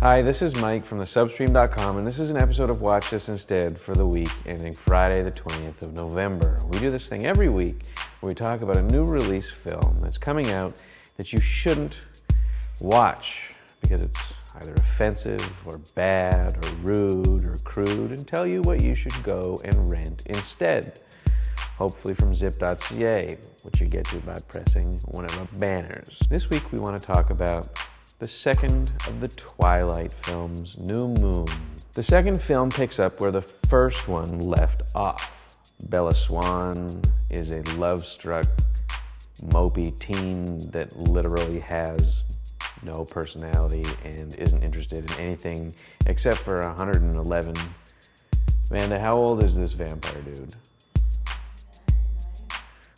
Hi, this is Mike from thesubstream.com, and this is an episode of Watch This Instead for the week ending Friday the 20th of November. We do this thing every week where we talk about a new release film that's coming out that you shouldn't watch because it's either offensive or bad or rude or crude, and tell you what you should go and rent instead. Hopefully from zip.ca, which you get to by pressing one of our banners. This week we want to talk about the second of the Twilight films, New Moon. The second film picks up where the first one left off. Bella Swan is a love-struck, mopey teen that literally has no personality and isn't interested in anything except for 111. Amanda, how old is this vampire dude?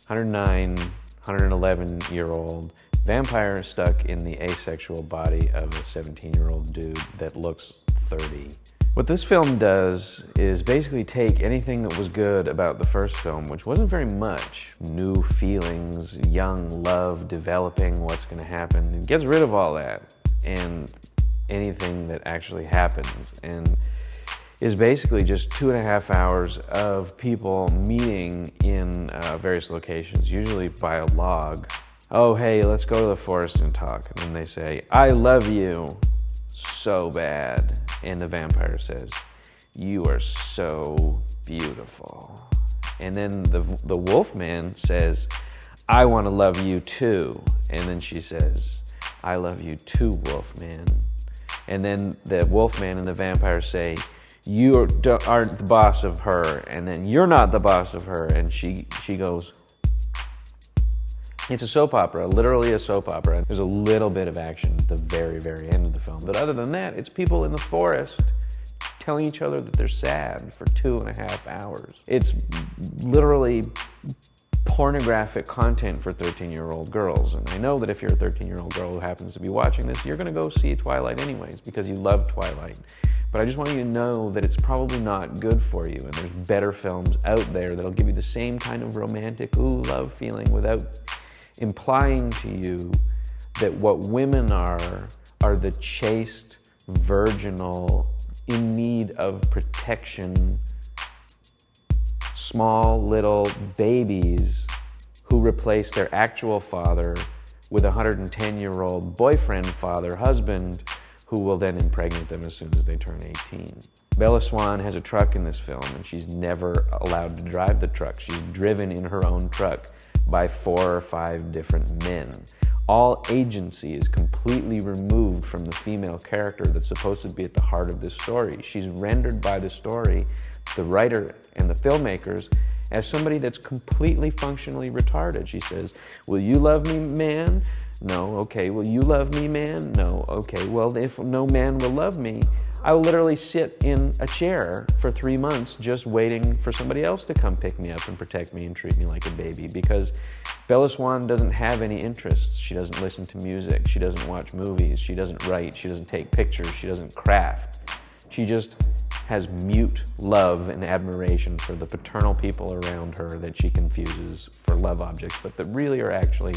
109, 111-year-old vampire stuck in the asexual body of a 17-year-old dude that looks 30. What this film does is basically take anything that was good about the first film, which wasn't very much, new feelings, young love, developing what's going to happen, and gets rid of all that and anything that actually happens, and is basically just 2.5 hours of people meeting in various locations, usually by a log. Oh, hey, let's go to the forest and talk. And then they say, I love you so bad. And the vampire says, you are so beautiful. And then the wolf man says, I want to love you too. And then she says, I love you too, wolf man. And then the wolf man and the vampire say, you aren't the boss of her. And then you're not the boss of her. And she goes, it's a soap opera, literally a soap opera. There's a little bit of action at the very, very end of the film. But other than that, it's people in the forest telling each other that they're sad for 2.5 hours. It's literally pornographic content for 13-year-old girls. And I know that if you're a 13-year-old girl who happens to be watching this, you're gonna go see Twilight anyways because you love Twilight. But I just want you to know that it's probably not good for you, and there's better films out there that'll give you the same kind of romantic, ooh, love feeling without implying to you that what women are the chaste, virginal, in need of protection, small little babies who replace their actual father with a 110-year-old boyfriend, father, husband, who will then impregnate them as soon as they turn 18. Bella Swan has a truck in this film, and she's never allowed to drive the truck. She's driven in her own truck by 4 or 5 different men. All agency is completely removed from the female character that's supposed to be at the heart of this story. She's rendered by the story, the writer and the filmmakers, as somebody that's completely functionally retarded. She says, will you love me, man? No. Okay. Will you love me, man? No. Okay. Well, if no man will love me, I will literally sit in a chair for 3 months just waiting for somebody else to come pick me up and protect me and treat me like a baby, because Bella Swan doesn't have any interests. She doesn't listen to music. She doesn't watch movies. She doesn't write. She doesn't take pictures. She doesn't craft. She just has mute love and admiration for the paternal people around her that she confuses for love objects, but that really are actually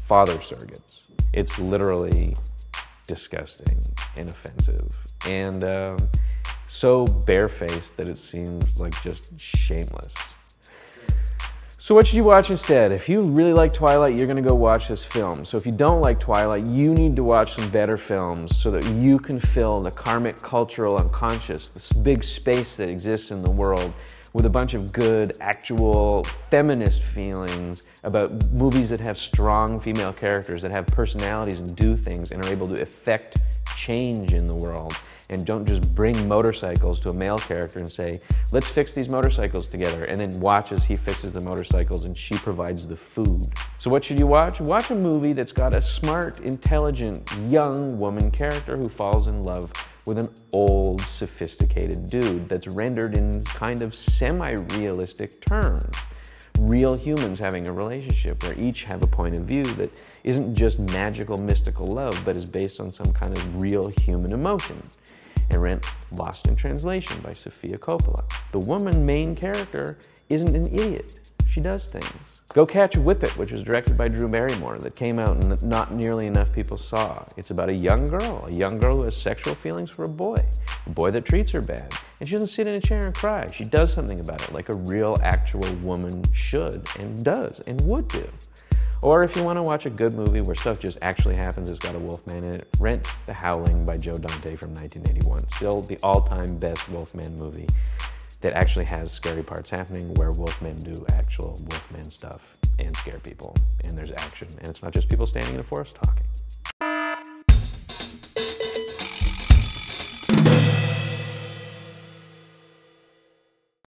father surrogates. It's literally disgusting and offensive and so barefaced that it seems like just shameless. So what should you watch instead? If you really like Twilight, you're gonna go watch this film. So if you don't like Twilight, you need to watch some better films so that you can fill the karmic, cultural, unconscious, this big space that exists in the world with a bunch of good, actual feminist feelings about movies that have strong female characters, that have personalities and do things and are able to effect change in the world, and don't just bring motorcycles to a male character and say, let's fix these motorcycles together, and then watch as he fixes the motorcycles and she provides the food. So what should you watch? Watch a movie that's got a smart, intelligent, young woman character who falls in love with an old, sophisticated dude that's rendered in kind of semi-realistic terms. Real humans having a relationship where each have a point of view that isn't just magical, mystical love, but is based on some kind of real human emotion. And rent Lost in Translation by Sofia Coppola. The woman main character isn't an idiot. She does things. Go Catch Whippet, which was directed by Drew Barrymore, that came out and not nearly enough people saw. It's about a young girl who has sexual feelings for a boy that treats her bad. And she doesn't sit in a chair and cry. She does something about it, like a real, actual woman should and does and would do. Or if you want to watch a good movie where stuff just actually happens, it's got a Wolfman in it, rent The Howling by Joe Dante from 1981. Still the all-time best Wolfman movie that actually has scary parts happening where Wolfmen do actual Wolfman stuff and scare people. And there's action. And it's not just people standing in a forest talking.